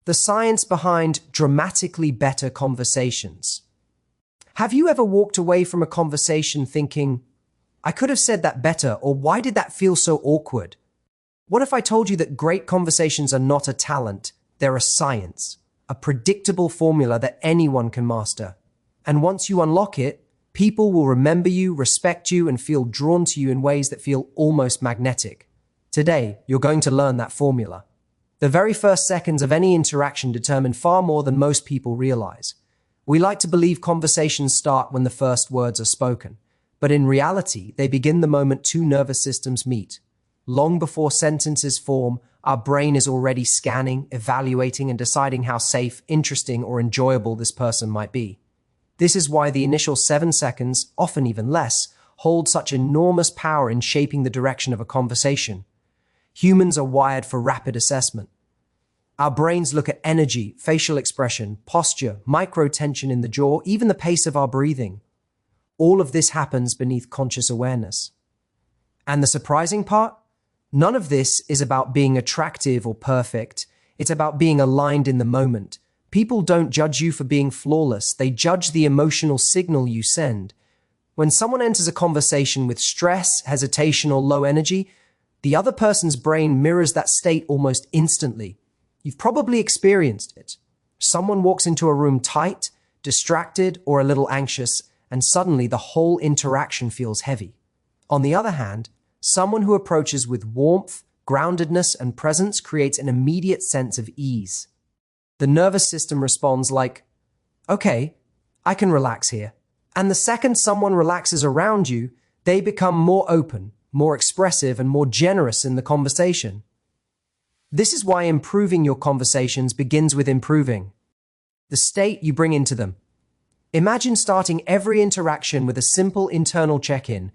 The science behind dramatically better conversations. Have you ever walked away from a conversation thinking, I could have said that better, or why did that feel so awkward? What if I told you that great conversations are not a talent, they're a science, a predictable formula that anyone can master. And once you unlock it, people will remember you, respect you, and feel drawn to you in ways that feel almost magnetic. Today, you're going to learn that formula. The very first seconds of any interaction determine far more than most people realize. We like to believe conversations start when the first words are spoken, but in reality, they begin the moment two nervous systems meet. Long before sentences form, our brain is already scanning, evaluating, and deciding how safe, interesting, or enjoyable this person might be. This is why the initial 7 seconds, often even less, hold such enormous power in shaping the direction of a conversation. Humans are wired for rapid assessment. Our brains look at energy, facial expression, posture, micro-tension in the jaw, even the pace of our breathing. All of this happens beneath conscious awareness. And the surprising part? None of this is about being attractive or perfect. It's about being aligned in the moment. People don't judge you for being flawless. They judge the emotional signal you send. When someone enters a conversation with stress, hesitation, or low energy, the other person's brain mirrors that state almost instantly. You've probably experienced it. Someone walks into a room tight, distracted, or a little anxious, and suddenly the whole interaction feels heavy. On the other hand, someone who approaches with warmth, groundedness, and presence creates an immediate sense of ease. The nervous system responds like, okay, I can relax here. And the second someone relaxes around you, they become more open, more expressive, and more generous in the conversation. This is why improving your conversations begins with improving the state you bring into them. Imagine starting every interaction with a simple internal check-in.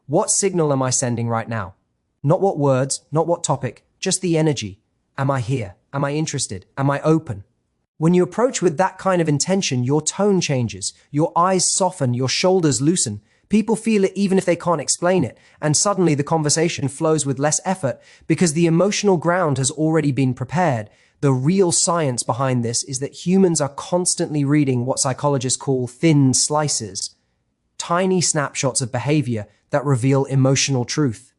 What signal am I sending right now? Not what words, not what topic, just the energy. Am I here? Am I interested? Am I open? When you approach with that kind of intention, your tone changes, your eyes soften, your shoulders loosen. People feel it even if they can't explain it, and suddenly the conversation flows with less effort because the emotional ground has already been prepared. The real science behind this is that humans are constantly reading what psychologists call thin slices, tiny snapshots of behavior that reveal emotional truth.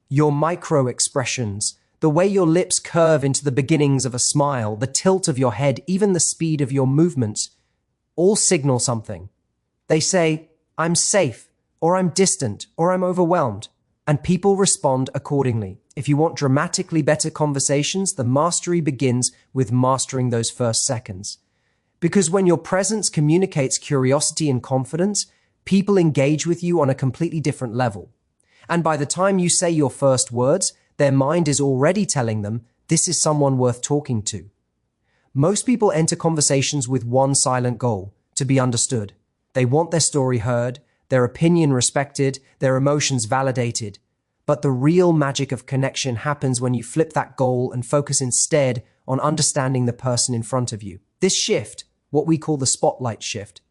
Your micro-expressions, the way your lips curve into the beginnings of a smile, the tilt of your head, even the speed of your movements, all signal something. They say, I'm safe, or I'm distant, or I'm overwhelmed, and people respond accordingly. If you want dramatically better conversations, the mastery begins with mastering those first seconds. Because when your presence communicates curiosity and confidence, people engage with you on a completely different level. And by the time you say your first words, their mind is already telling them this is someone worth talking to. Most people enter conversations with one silent goal: to be understood. They want their story heard, their opinion respected, their emotions validated. But the real magic of connection happens when you flip that goal and focus instead on understanding the person in front of you. This shift, what we call the spotlight shift,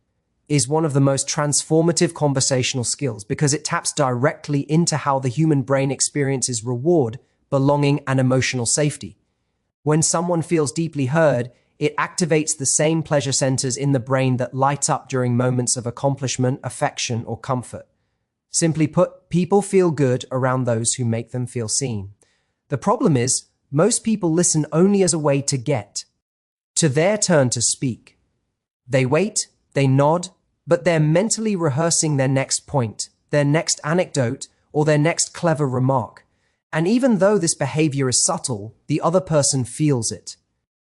is one of the most transformative conversational skills because it taps directly into how the human brain experiences reward, belonging, and emotional safety. When someone feels deeply heard, it activates the same pleasure centers in the brain that light up during moments of accomplishment, affection, or comfort. Simply put, people feel good around those who make them feel seen. The problem is, most people listen only as a way to get to their turn to speak. They wait, they nod, but they're mentally rehearsing their next point, their next anecdote, or their next clever remark. And even though this behavior is subtle, the other person feels it.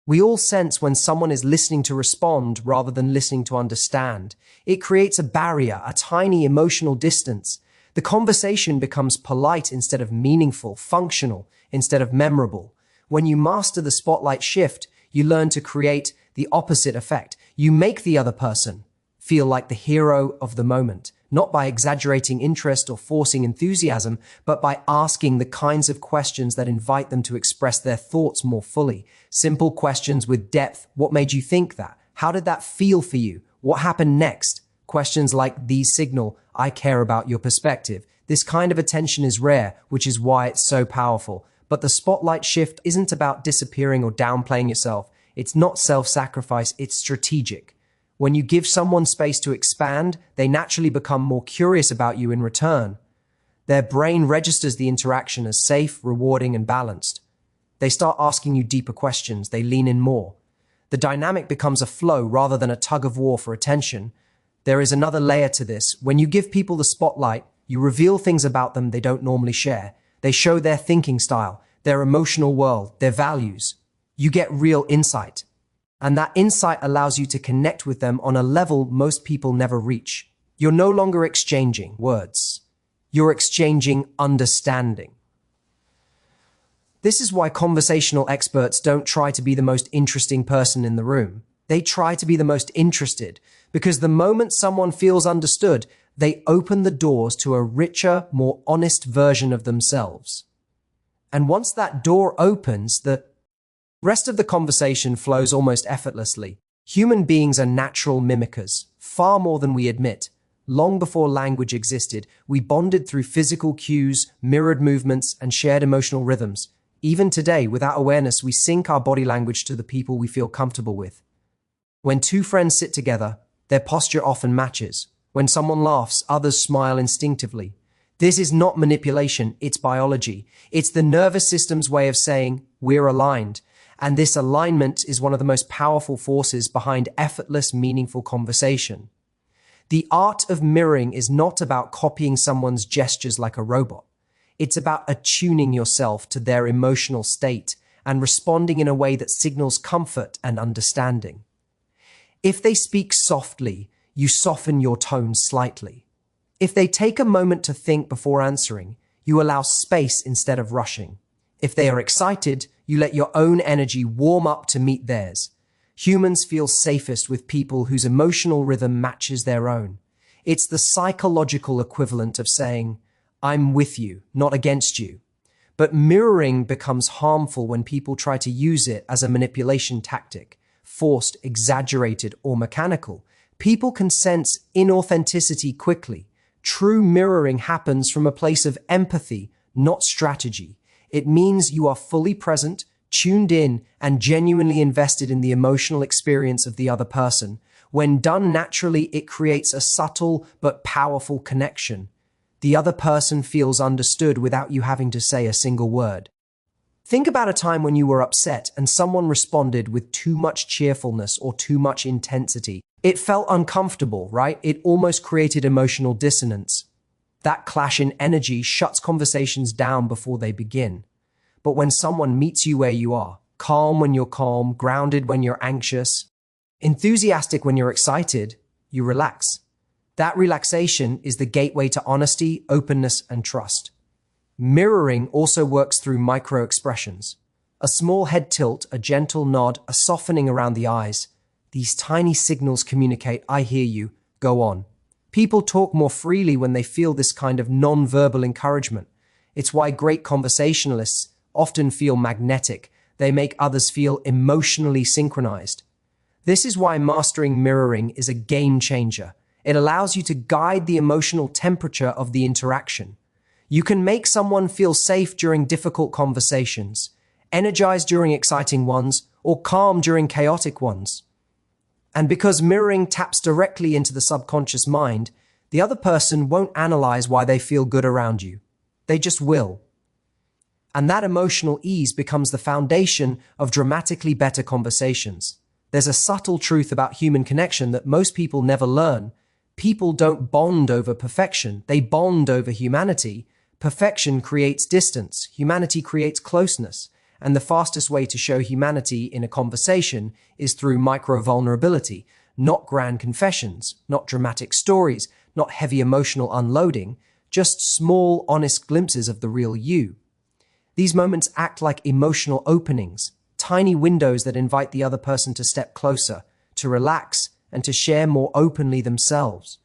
We all sense when someone is listening to respond rather than listening to understand. It creates a barrier, a tiny emotional distance. The conversation becomes polite instead of meaningful, functional instead of memorable. When you master the spotlight shift, you learn to create the opposite effect. You make the other person feel like the hero of the moment, not by exaggerating interest or forcing enthusiasm, but by asking the kinds of questions that invite them to express their thoughts more fully. Simple questions with depth. What made you think that? How did that feel for you? What happened next? Questions like these signal, I care about your perspective. This kind of attention is rare, which is why it's so powerful. But the spotlight shift isn't about disappearing or downplaying yourself. It's not self-sacrifice, it's strategic. When you give someone space to expand, they naturally become more curious about you in return. Their brain registers the interaction as safe, rewarding, and balanced. They start asking you deeper questions, they lean in more. The dynamic becomes a flow rather than a tug of war for attention. There is another layer to this. When you give people the spotlight, you reveal things about them they don't normally share. They show their thinking style, their emotional world, their values. You get real insight. And that insight allows you to connect with them on a level most people never reach. You're no longer exchanging words. You're exchanging understanding. This is why conversational experts don't try to be the most interesting person in the room. They try to be the most interested, because the moment someone feels understood, they open the doors to a richer, more honest version of themselves. And once that door opens, the rest of the conversation flows almost effortlessly. Human beings are natural mimickers, far more than we admit. Long before language existed, we bonded through physical cues, mirrored movements, and shared emotional rhythms. Even today, without awareness, we sync our body language to the people we feel comfortable with. When two friends sit together, their posture often matches. When someone laughs, others smile instinctively. This is not manipulation, it's biology. It's the nervous system's way of saying, we're aligned. And this alignment is one of the most powerful forces behind effortless, meaningful conversation. The art of mirroring is not about copying someone's gestures like a robot. It's about attuning yourself to their emotional state and responding in a way that signals comfort and understanding. If they speak softly, you soften your tone slightly. If they take a moment to think before answering, you allow space instead of rushing. If they are excited, you let your own energy warm up to meet theirs. Humans feel safest with people whose emotional rhythm matches their own. It's the psychological equivalent of saying, I'm with you, not against you. But mirroring becomes harmful when people try to use it as a manipulation tactic, forced, exaggerated, or mechanical. People can sense inauthenticity quickly. True mirroring happens from a place of empathy, not strategy. It means you are fully present, tuned in, and genuinely invested in the emotional experience of the other person. When done naturally, it creates a subtle but powerful connection. The other person feels understood without you having to say a single word. Think about a time when you were upset and someone responded with too much cheerfulness or too much intensity. It felt uncomfortable, right? It almost created emotional dissonance. That clash in energy shuts conversations down before they begin. But when someone meets you where you are, calm when you're calm, grounded when you're anxious, enthusiastic when you're excited, you relax. That relaxation is the gateway to honesty, openness, and trust. Mirroring also works through micro-expressions. A small head tilt, a gentle nod, a softening around the eyes. These tiny signals communicate, I hear you, go on. People talk more freely when they feel this kind of non-verbal encouragement. It's why great conversationalists often feel magnetic. They make others feel emotionally synchronized. This is why mastering mirroring is a game changer. It allows you to guide the emotional temperature of the interaction. You can make someone feel safe during difficult conversations, energized during exciting ones, or calm during chaotic ones. And because mirroring taps directly into the subconscious mind, the other person won't analyze why they feel good around you. They just will. And that emotional ease becomes the foundation of dramatically better conversations. There's a subtle truth about human connection that most people never learn. People don't bond over perfection. They bond over humanity. Perfection creates distance. Humanity creates closeness. And the fastest way to show humanity in a conversation is through micro-vulnerability, not grand confessions, not dramatic stories, not heavy emotional unloading, just small, honest glimpses of the real you. These moments act like emotional openings, tiny windows that invite the other person to step closer, to relax, and to share more openly themselves.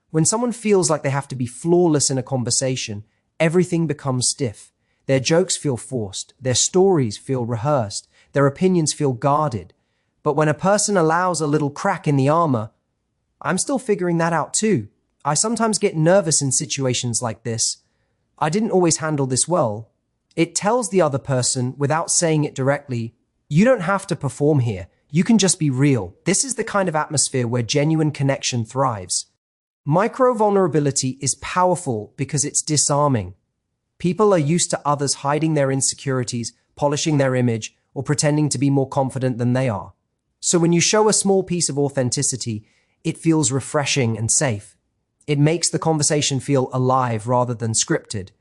When someone feels like they have to be flawless in a conversation, everything becomes stiff. Their jokes feel forced, their stories feel rehearsed, their opinions feel guarded. But when a person allows a little crack in the armor, I'm still figuring that out too. I sometimes get nervous in situations like this. I didn't always handle this well. It tells the other person, without saying it directly, You don't have to perform here. You can just be real. This is the kind of atmosphere where genuine connection thrives. Micro-vulnerability is powerful because it's disarming. People are used to others hiding their insecurities, polishing their image, or pretending to be more confident than they are. So when you show a small piece of authenticity, it feels refreshing and safe. It makes the conversation feel alive rather than scripted.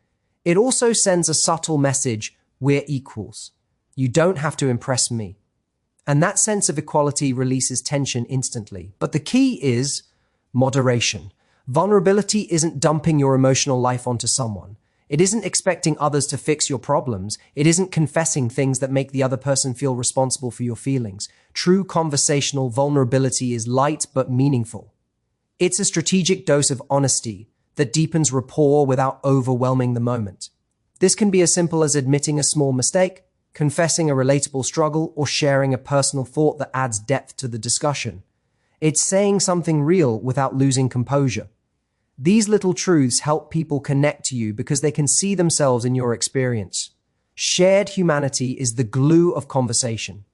It also sends a subtle message: we're equals. You don't have to impress me. And that sense of equality releases tension instantly. But the key is moderation. Vulnerability isn't dumping your emotional life onto someone. It isn't expecting others to fix your problems. It isn't confessing things that make the other person feel responsible for your feelings. True conversational vulnerability is light but meaningful. It's a strategic dose of honesty that deepens rapport without overwhelming the moment. This can be as simple as admitting a small mistake, confessing a relatable struggle, or sharing a personal thought that adds depth to the discussion. It's saying something real without losing composure. These little truths help people connect to you because they can see themselves in your experience. Shared humanity is the glue of conversation.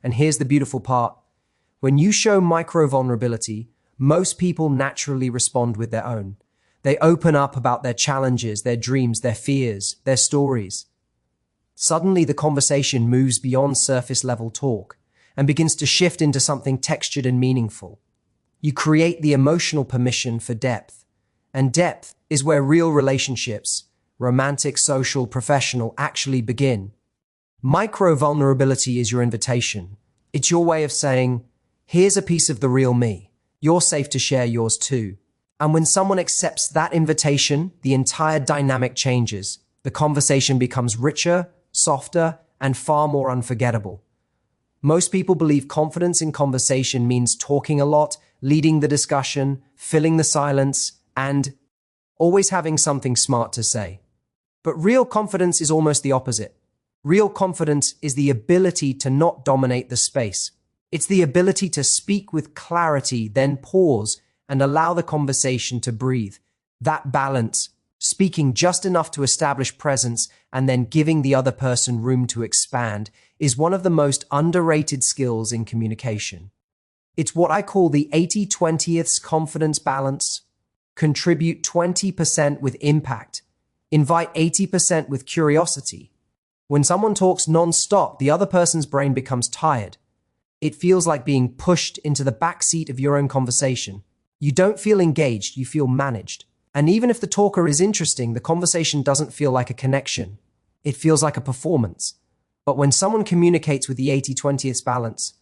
And here's the beautiful part. When you show micro-vulnerability, most people naturally respond with their own. They open up about their challenges, their dreams, their fears, their stories. Suddenly, the conversation moves beyond surface-level talk and begins to shift into something textured and meaningful. You create the emotional permission for depth. And depth is where real relationships, romantic, social, professional, actually begin. Micro-vulnerability is your invitation. It's your way of saying, here's a piece of the real me. You're safe to share yours too. And when someone accepts that invitation, the entire dynamic changes. The conversation becomes richer, softer, and far more unforgettable. Most people believe confidence in conversation means talking a lot, leading the discussion, filling the silence, and always having something smart to say. But real confidence is almost the opposite. Real confidence is the ability to not dominate the space. It's the ability to speak with clarity, then pause and allow the conversation to breathe. That balance, speaking just enough to establish presence and then giving the other person room to expand, is one of the most underrated skills in communication. It's what I call the 80-20th confidence balance. Contribute 20% with impact. Invite 80% with curiosity. When someone talks non-stop, the other person's brain becomes tired. It feels like being pushed into the backseat of your own conversation. You don't feel engaged, you feel managed. And even if the talker is interesting, the conversation doesn't feel like a connection. It feels like a performance. But when someone communicates with the 80-20th balance,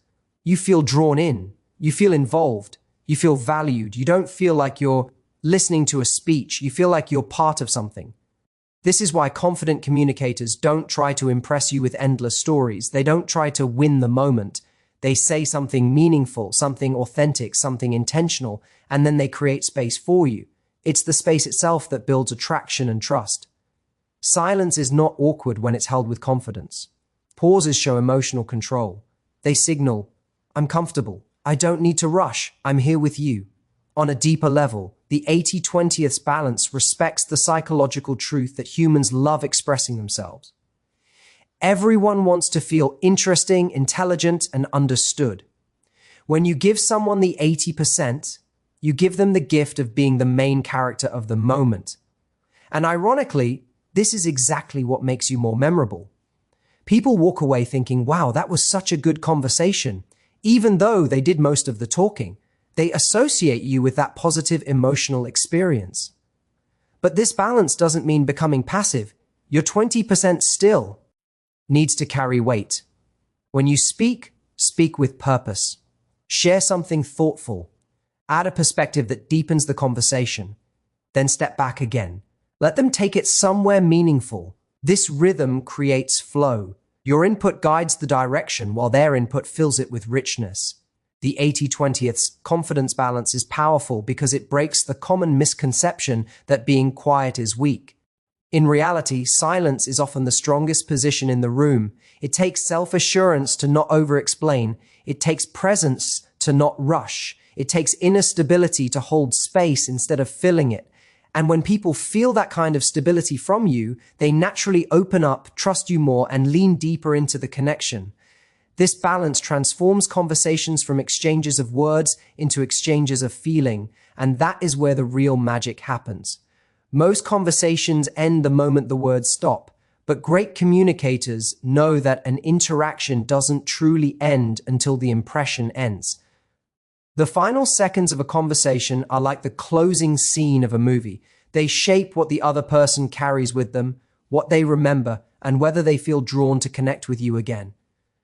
you feel drawn in, you feel involved, you feel valued. You don't feel like you're listening to a speech, you feel like you're part of something. This is why confident communicators don't try to impress you with endless stories. They don't try to win the moment. They say something meaningful, something authentic, something intentional, and then they create space for you. It's the space itself that builds attraction and trust. Silence is not awkward when it's held with confidence. Pauses show emotional control. They signal, I'm comfortable. I don't need to rush. I'm here with you. On a deeper level, the 80-20th balance respects the psychological truth that humans love expressing themselves. Everyone wants to feel interesting, intelligent, and understood. When you give someone the 80%, you give them the gift of being the main character of the moment. And ironically, this is exactly what makes you more memorable. People walk away thinking, wow, that was such a good conversation. Even though they did most of the talking, they associate you with that positive emotional experience. But this balance doesn't mean becoming passive. Your 20% still needs to carry weight. When you speak, speak with purpose. Share something thoughtful. Add a perspective that deepens the conversation. Then step back again. Let them take it somewhere meaningful. This rhythm creates flow. Your input guides the direction while their input fills it with richness. The 80-20th confidence balance is powerful because it breaks the common misconception that being quiet is weak. In reality, silence is often the strongest position in the room. It takes self-assurance to not over-explain. It takes presence to not rush. It takes inner stability to hold space instead of filling it. And when people feel that kind of stability from you, they naturally open up, trust you more, and lean deeper into the connection. This balance transforms conversations from exchanges of words into exchanges of feeling, and that is where the real magic happens. Most conversations end the moment the words stop, but great communicators know that an interaction doesn't truly end until the impression ends. The final seconds of a conversation are like the closing scene of a movie. They shape what the other person carries with them, what they remember, and whether they feel drawn to connect with you again.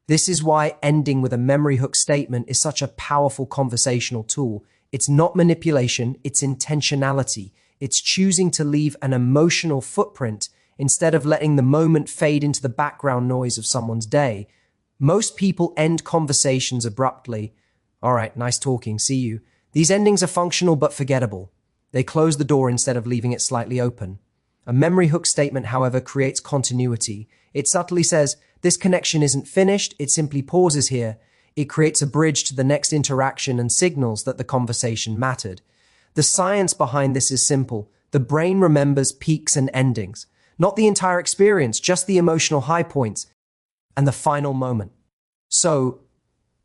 This is why ending with a memory hook statement is such a powerful conversational tool. It's not manipulation, it's intentionality. It's choosing to leave an emotional footprint instead of letting the moment fade into the background noise of someone's day. Most people end conversations abruptly. All right, nice talking, see you. These endings are functional but forgettable. They close the door instead of leaving it slightly open. A memory hook statement, however, creates continuity. It subtly says, this connection isn't finished, it simply pauses here. It creates a bridge to the next interaction and signals that the conversation mattered. The science behind this is simple. The brain remembers peaks and endings. Not the entire experience, just the emotional high points and the final moment. So,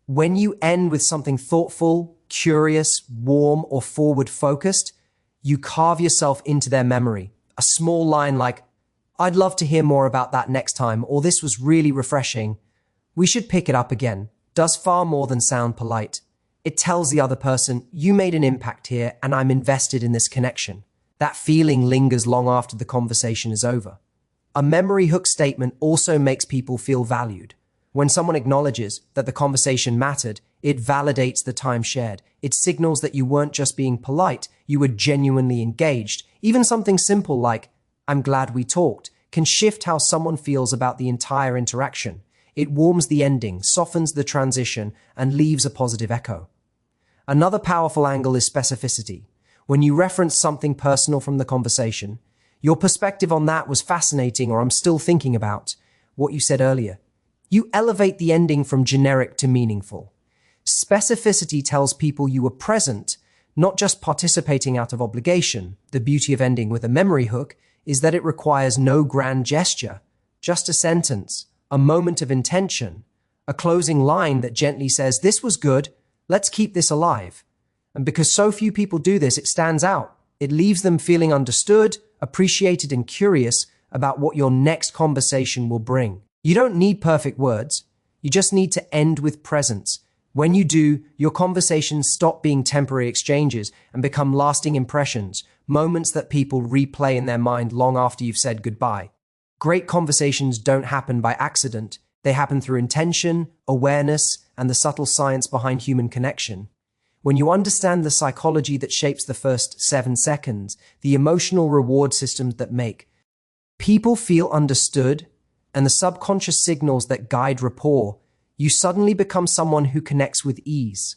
when you end with something thoughtful, curious, warm, or forward-focused, you carve yourself into their memory. A small line like, I'd love to hear more about that next time, or this was really refreshing. We should pick it up again. Does far more than sound polite. It tells the other person, you made an impact here and I'm invested in this connection. That feeling lingers long after the conversation is over. A memory hook statement also makes people feel valued. When someone acknowledges that the conversation mattered, it validates the time shared. It signals that you weren't just being polite, you were genuinely engaged. Even something simple like, I'm glad we talked, can shift how someone feels about the entire interaction. It warms the ending, softens the transition, and leaves a positive echo. Another powerful angle is specificity. When you reference something personal from the conversation, your perspective on that was fascinating, or I'm still thinking about what you said earlier. You elevate the ending from generic to meaningful. Specificity tells people you were present, not just participating out of obligation. The beauty of ending with a memory hook is that it requires no grand gesture, just a sentence, a moment of intention, a closing line that gently says, this was good, let's keep this alive. And because so few people do this, it stands out. It leaves them feeling understood, appreciated, and curious about what your next conversation will bring. You don't need perfect words. You just need to end with presence. When you do, your conversations stop being temporary exchanges and become lasting impressions, moments that people replay in their mind long after you've said goodbye. Great conversations don't happen by accident. They happen through intention, awareness, and the subtle science behind human connection. When you understand the psychology that shapes the first 7 seconds, the emotional reward systems that make people feel understood, and the subconscious signals that guide rapport, you suddenly become someone who connects with ease.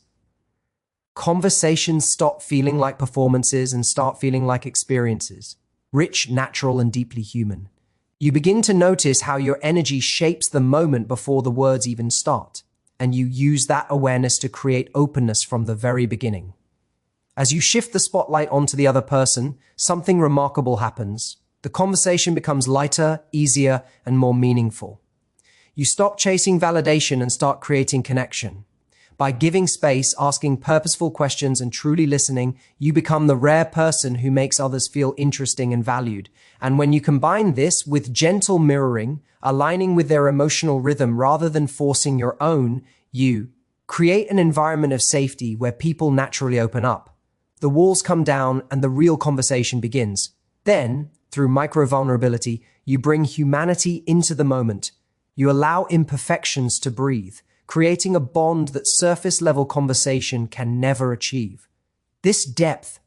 Conversations stop feeling like performances and start feeling like experiences, rich, natural, and deeply human. You begin to notice how your energy shapes the moment before the words even start, and you use that awareness to create openness from the very beginning. As you shift the spotlight onto the other person, something remarkable happens. The conversation becomes lighter, easier, and more meaningful. You stop chasing validation and start creating connection. By giving space, asking purposeful questions, and truly listening, you become the rare person who makes others feel interesting and valued. And when you combine this with gentle mirroring, aligning with their emotional rhythm rather than forcing your own, you create an environment of safety where people naturally open up. The walls come down and the real conversation begins. Then, through micro-vulnerability, you bring humanity into the moment. You allow imperfections to breathe, creating a bond that surface-level conversation can never achieve. This depth,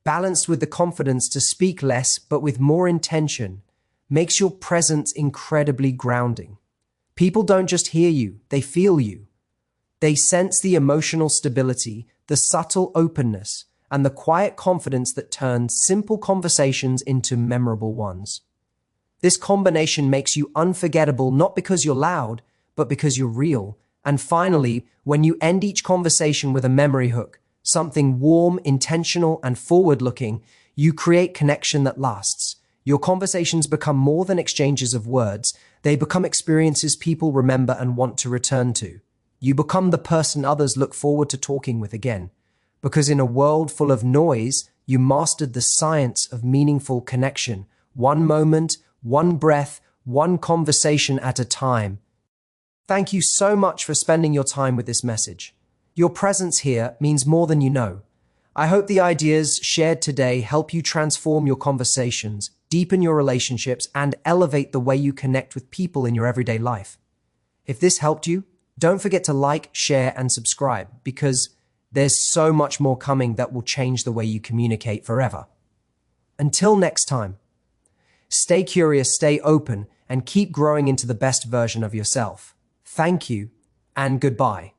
balanced with the confidence to speak less but with more intention, makes your presence incredibly grounding. People don't just hear you, they feel you. They sense the emotional stability, the subtle openness, and the quiet confidence that turns simple conversations into memorable ones. This combination makes you unforgettable not because you're loud, but because you're real. And finally, when you end each conversation with a memory hook, something warm, intentional, and forward-looking, you create connection that lasts. Your conversations become more than exchanges of words. They become experiences people remember and want to return to. You become the person others look forward to talking with again. Because in a world full of noise, you mastered the science of meaningful connection. One moment, one breath, one conversation at a time. Thank you so much for spending your time with this message. Your presence here means more than you know. I hope the ideas shared today help you transform your conversations, deepen your relationships, and elevate the way you connect with people in your everyday life. If this helped you, don't forget to like, share, and subscribe, because there's so much more coming that will change the way you communicate forever. Until next time, stay curious, stay open, and keep growing into the best version of yourself. Thank you, and goodbye.